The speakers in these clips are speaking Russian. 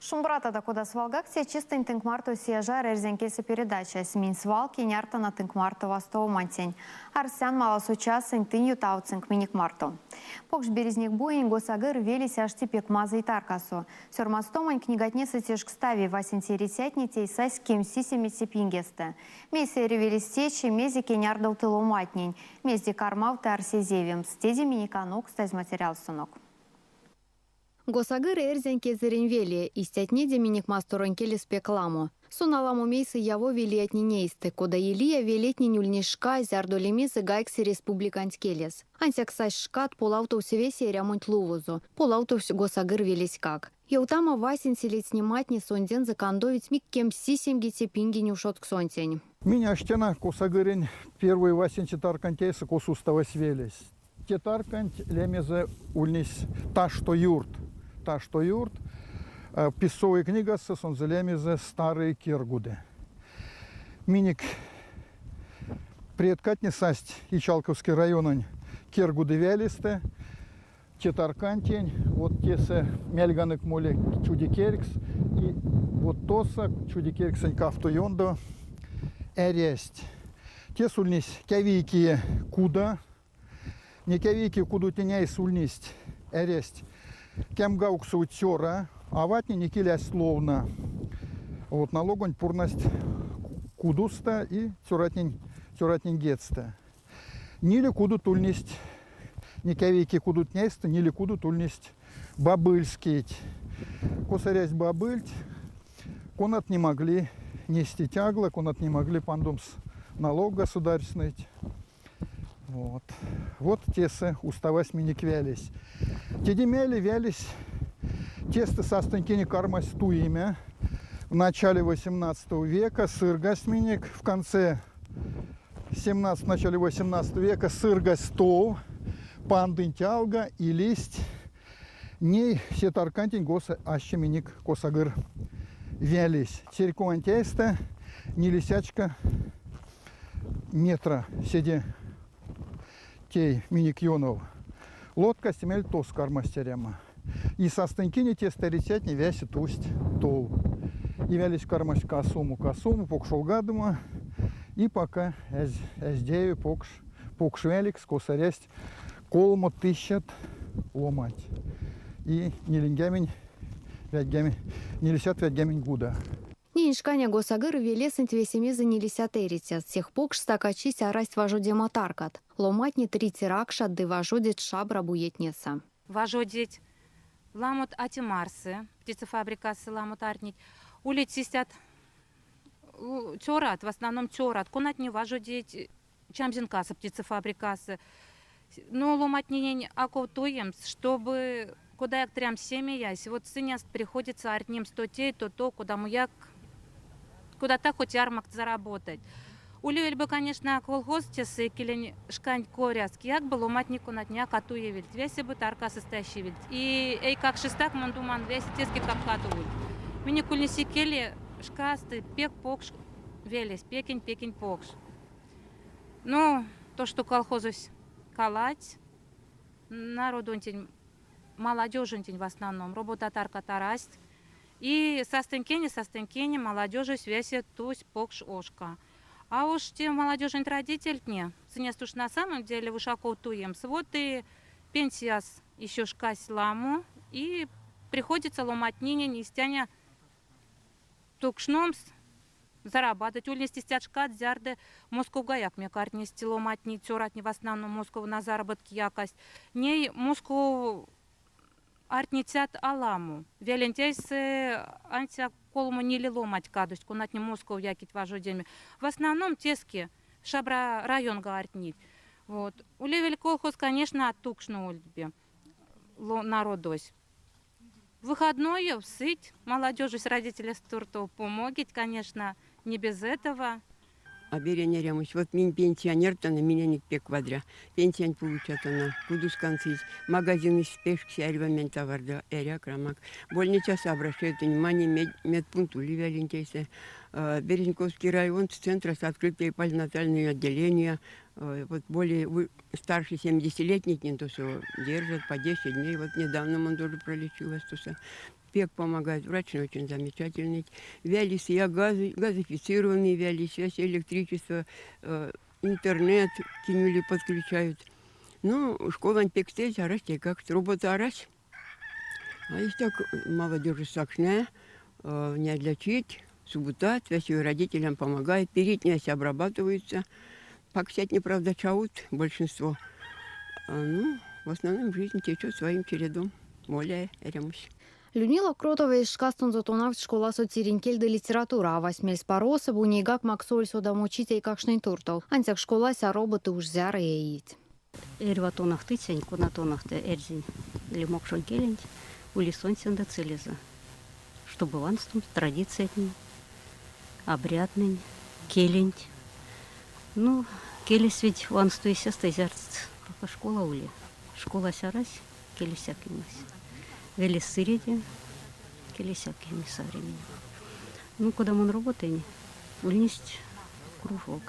Шумбрата куда свалгаксия чистый тынкмарту сиежа резенкеси передача. Смин свалки нярта на тынкмарту востова мантень. Арсян малосучас тынью тауцинк миник марту. Покш березник буин госагыр велись аж типек маза и таркасу. Сёрмастомань книготнесы тяжк стави васенти ресятнитей сась кем сисеми сипингесте. Мейсе ревелись течи мезики нярдал тыломатнень. Мезди кармауты арсезевим. Стези миниканок стаз материал сунок. Госагыр эрзен кезерин вели, истятне деминик масторон келе спекламу. Суналаму мейсы яво велиятни нейсты, кода елия велетни нюльнишка зярдолемизы гайкси республикант келес. Ансяк сась шкат полаутов севеси ремонт лувузу, полаутов госагыр велись как. Еутама васин селить сниматни сонден закандовить мик кем сисемги тепинги нюшот ксонтень. Меня штена косагырин первый васин читаркантейсы косуставась велись. Тетаркант лемезе ульнись та что юрт. Писовая книга сон залемезе старые киргуды. Миник предкатни састь Ичалковский район киргуды вялисты. Тетаркантень, вот тесе мельганык моли чудикеркс. И вот тоса чудикерксень кафтуйондо эресть. Тес ульнись кявики куда. Не кявики куду теняй сульнисть эресть. Кем гауксу тёра, а ватни не киля словно. Вот налогонь пурность кудуста и тюратнень гетста. Нили куду тульнисть, не кявики кудут нейста, нили куду тульнисть бабыльскить. Косарясь бабыльть, конат не могли нести тягла, конат не могли пандумс налог государственный. Вот тесы уставась миник вялись. Тедемели вялись тесты састанькини кармась ту имя. В начале 18 века сыргась миник, в конце 17, начале 18 века сыргась стов, пандын тялга и листь. Ней сетаркантень госа аще миник косагыр вялись. Серькуан теста не лисячка метра седе тей миник юнов. Лодка стемель тос кармастерема. И со стынкини те старисят не вяси тусть тол. И вялись кармась косуму, покшол гадума. И пока эздею покш великс косарясть колмо тыщат ломать. И не лингямень не лисят вядгямень гуда. Ниншканя госагыр велесен твесемезы не лисят эритят. Всех покш стакачись арасть важуде матаркат. Ломатни 30 ракшат ды важудит шабра буетнеса. Важудить ламут атимарсы, птицефабрикасы ламут артнить. Улетистят тёрат, в основном тёрат. Конат не важудить чамзинкасы, птицефабрикасы. Но ломатни акотуемс, чтобы куда як трям семьясь. Вот сыняст приходится артнем стотей, то куда муяк куда-то хоть ярмак заработать. Улюэль бы, конечно, колхозтесы, килень шкань коряски, як бы ломатнику на дня катуевить, веси бы тарка состоящий. И эй, как шестак, мандуман, веси тески как катуют. Мне кульниси кели шкасты, пек покш, велись, пекень покш. Ну, то, что колхозусь калать, народунтень, молодежунтень в основном, работа тарка тарасть. И со стенкени молодежи связи тусь покш ошка. А уж те молодежи родитель не. Сынест уж на самом деле вышаков туем. Вот и пенсия еще шкась ламу. И приходится ломать нине, нестяня тукшномс зарабатывать. Ульнести стяжкат зярды Москов гаяк. Мне кажется, нести ломать не тёрат, не в основном Москов на заработки якость. Не Москов артнитят аламу. Велентейсы антия колому не ломать кадусь, кунат не Москов якить важу деме. В основном тески шабра район артнить. Вот. Улевель колхоз, конечно, оттукшну ульбе народось. Выходной всыть, молодежи с родителей стуртов помогить, конечно, не без этого. Аберение ремусь. Вот min пенсионер-то на меня не пек квадра. Пенсион получат она. Кудус концить. Магазины спешки, арвамен товарда, эряк, рамак. Больница обращает внимание медпункту Ливиалентейса. Березниковский район, с центра с открытые пальнатальные отделения. Вот более старше 70-летних не то все держат по 10 дней. Вот недавно он тоже пролечилась. пек помогает, врач очень замечательный. Вялись я газифицированные вялись, связь электричество, интернет кинули, подключают. Ну, школа пекстель, арась, как работа арась. А есть так молодежь сакшная, не отличить, суббота, связь родителям помогает, перитнясь обрабатываются. Паксять, неправда, чаут большинство. Ну, в основном жизнь течет своим чередом. Моля, эремусь. Людмила Кротова из шкастун затонавт школа социринкель де литература, а восьмель спороса бунейгак максоль содам учитель какшный туртов. Антяк школа ся роботы уж зяра яить. Эрватонах тыцень, кунатонах те эрзень или мокшон келень, улисон сенда целиза. Чтобы ванстум традиция обрядный, келень. Ну, келес ведь вансту и сесты зярц, пока школа ули. Школа сярась, келесяк имась. Велес сыреди, келесяк ими со временем. Ну, куда мы работаем, ульнисть кружок.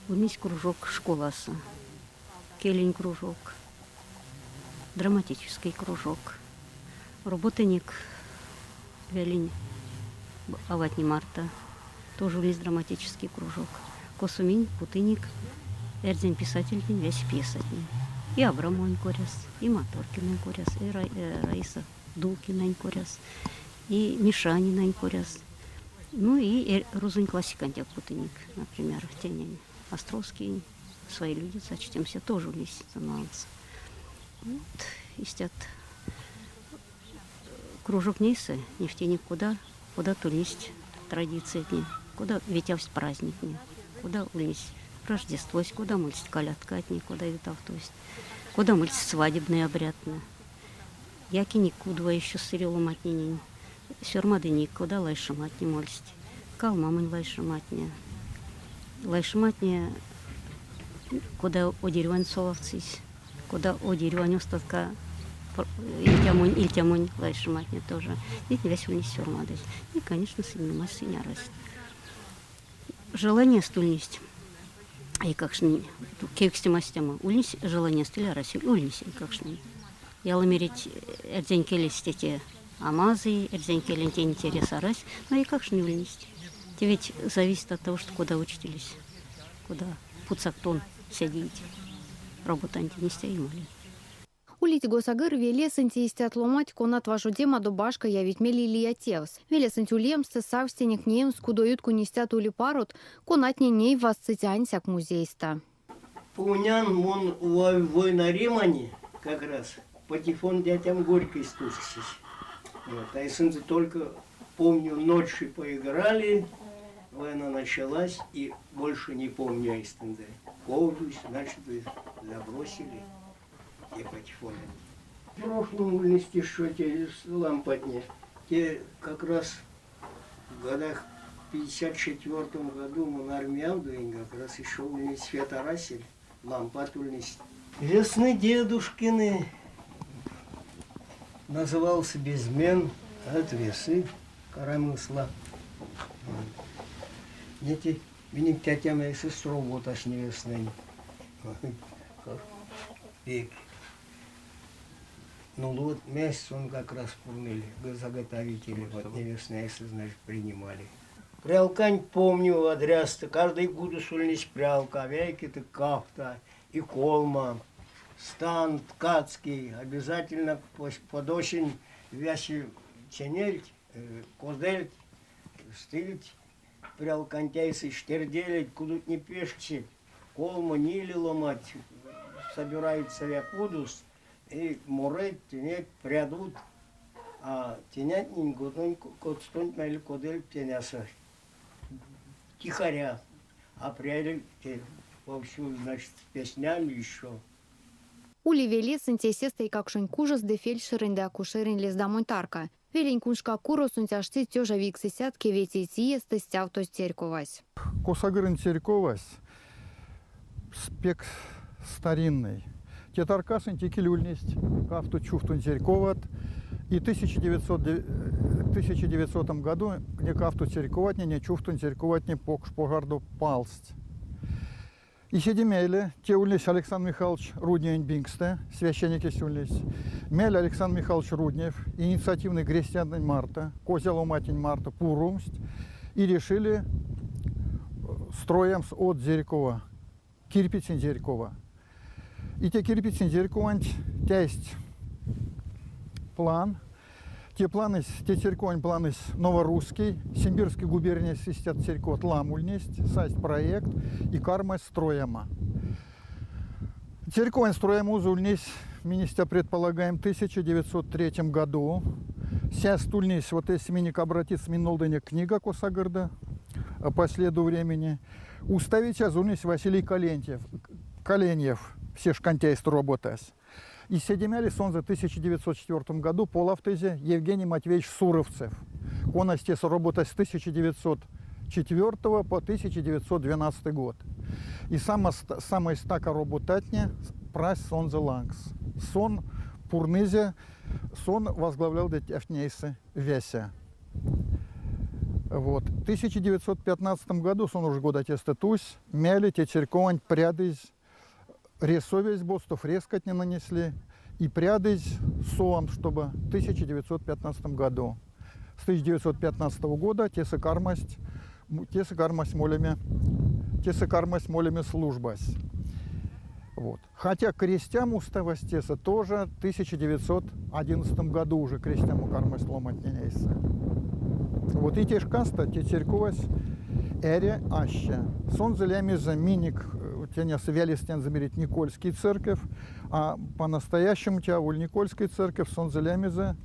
Ульнисть кружок школаса. Келень кружок, драматический кружок, работаник Вялинь Аватни Марта, тоже у нас драматический кружок. Косуминь, Путыник, Эрдзень писатель, весь пьесатень. И Абрамонь коряс, и Моторкин коряс, и Раиса Дулкина коряс, и Мишанина коряс. Ну и Рузунь классикантек Путыник, например, Тенень Островский. Свои люди, сочтемся, тоже улись занимаются. Вот, истят кружок нейсы, нефтяник куда тулись традиции дни, куда витявсь праздник дни, куда улись Рождество, куда мульсть калятка дни, куда витав, то есть, куда мульсть свадебный обрядный. Яки никуда еще сырил матнини, сюрмадыник, куда лайшаматни мульсть, калмамынь лайшаматня, куда одерюань соловцись, куда одерюань остатка ильтямунь лайшаматня тоже. Ведь весь у них сюрмадысь. И, конечно, сильно синя растет. Желание стульность. И как шни, кексти-мастяма. Улись желание стиля раси, улись и как шни. Я ламерить эрдзенькелись те амазы, эрдзенькелень те интереса рась, но и как шни улись. Те ведь зависит от того, что куда учтились, куда пуцактон сидите. Работанти не стоимали. Улить госагыр велесенти истят ломать конат вашу дема до башка явить мели лиятевс. Велесенти улемсты савстенек неем скудоют кунистят ули парут, конат не ней вас цитянсяк музейста. Пунян мон война Римани как раз патефон дятям горькой стусись. Вот. А если только помню, ночью поиграли, война началась, и больше не помню айстенде. Ковжусь, значит, забросили те патефоны. В прошлом листе те лампотне, те как раз в годах 54 году мы на армию как раз еще у них светорасель, лампат у них. Весны дедушкины назывался безмен, от весы, карамысла. Мне тятя моя сестру вот аж не весны. Ну вот месяц он как раз помнили, заготовители, вот не весны, если, значит, принимали. Прялкань помню, адряста, каждый год усульнись прялка, вейки-то кафта и колма, стан ткацкий, обязательно под осень вяси ченельть, козельть, стылить, прялкантяйсы штерделить, куда не пешки, колма нили ломать, собирается якудус, и мурет, тенеть, прядут, а тенять не годно, кот стонь мели кодель теняса. Тихоря, а пряли вовсю, значит, песнями еще. Ули велесенти сестой как шенькужас де фельдшерин де акушерин лез домой тарка. Веленькуншка куру сунтяшти тёжа виксы сятки вети тиесты стявто стерковась. Косагырын терковась, спек старинный. Те таркасын текилюльность, кафту чуфтун терковат. И в 1900 году не кафту терковать, не чуфтун терковать, не погарду палсть. И седимели, те улись Александр Михайлович Руднев Бингсте, священники сюлись. Мель Александр Михайлович Руднев, инициативный крестьянин Марта, козелу матень Марта, Пурумсть. И решили строем от Зерькова, кирпичин Зерькова. И те кирпичин Зерькова, те есть план. Те планы, те церковь планы новорусский, Симбирской губернии систят церковь ламульность, сайт проект и карма строема. Церковь строема узульнись, министя предполагаем, в 1903 году. Ся стульнись, вот если миник обратиться, минолдыня книга Косагарда по следу времени. Уставить азульнись Василий Коленьев, все шкантяйст работать. И седемяли сон за 1904 году полавтезе Евгений Матвеевич Суровцев. Он остес работать с 1904 по 1912 год. И самая стака работатня прас сон за лангс. Сон пурнызе, сон возглавлял детяфнейсы веся. Вот. В 1915 году, сон уже года тестатусь, мяли те церковань прядыз, рисовесь бостов резкать не нанесли, и прядыз соам, чтобы в 1915 году. С 1915 года те сокармость молями службась. Вот. Хотя крестьям уставость теса тоже в 1911 году уже крестьям кармость ломать не нейся. Вот и те шкаста, те церковь эре аща. Сон залями заминик, тяня свялистян замерить Никольский церковь, а по-настоящему тя уль Никольской церковь сон залями за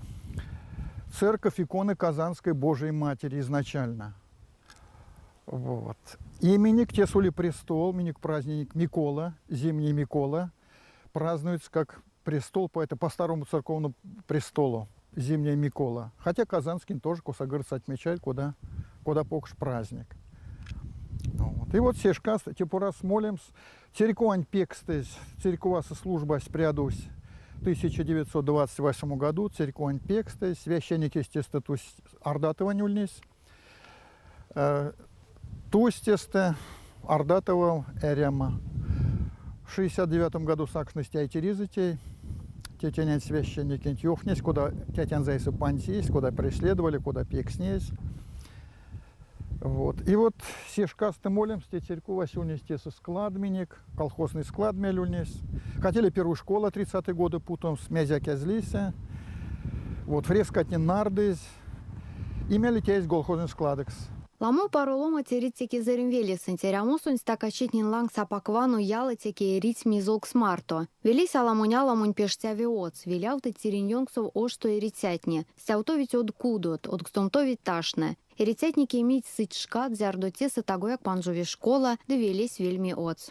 церковь иконы Казанской Божией Матери изначально. Вот. И миник те сули престол, миник праздник Микола, зимний Микола, празднуется как престол по старому церковному престолу. Зимняя Микола. Хотя Казанский тоже косогорцы отмечает, куда покш праздник. Вот. И вот все шкасты, типа раз молимся. Церковань пекстесь, церкова служба спрядусь в 1928 году. Церковань пекстесь, священники статус Ардатова нюльнись. Тустесте Ардатова Эрема. В 69 году сакшности айтеризитей. Тетянять священники антиохнесь, куда тетян зайсы пансись, куда преследовали, куда пекснесь. Вот. И вот все шкасты молимся, те церковь Васюнись, складменник, колхозный склад мелюнись. Хотели первую школу 30-е годы, путом с мязяки злися. Вот фрескатни нардыз. Имели тесь колхозный складекс. Ламо паролома теритеки заримвели сентерямусунь стакачитнин ланг сапаквану ялатеки рить мизолк смарто. Вели саламуня ламунь пештяви оц, виляуты тириньонксов ошто и ритятне. Стяутовить от кудот, от гстомтовить ташне. И ритятники имить сыть шкат, зярдоте сатагояк панжови школа, довелись вельми оц.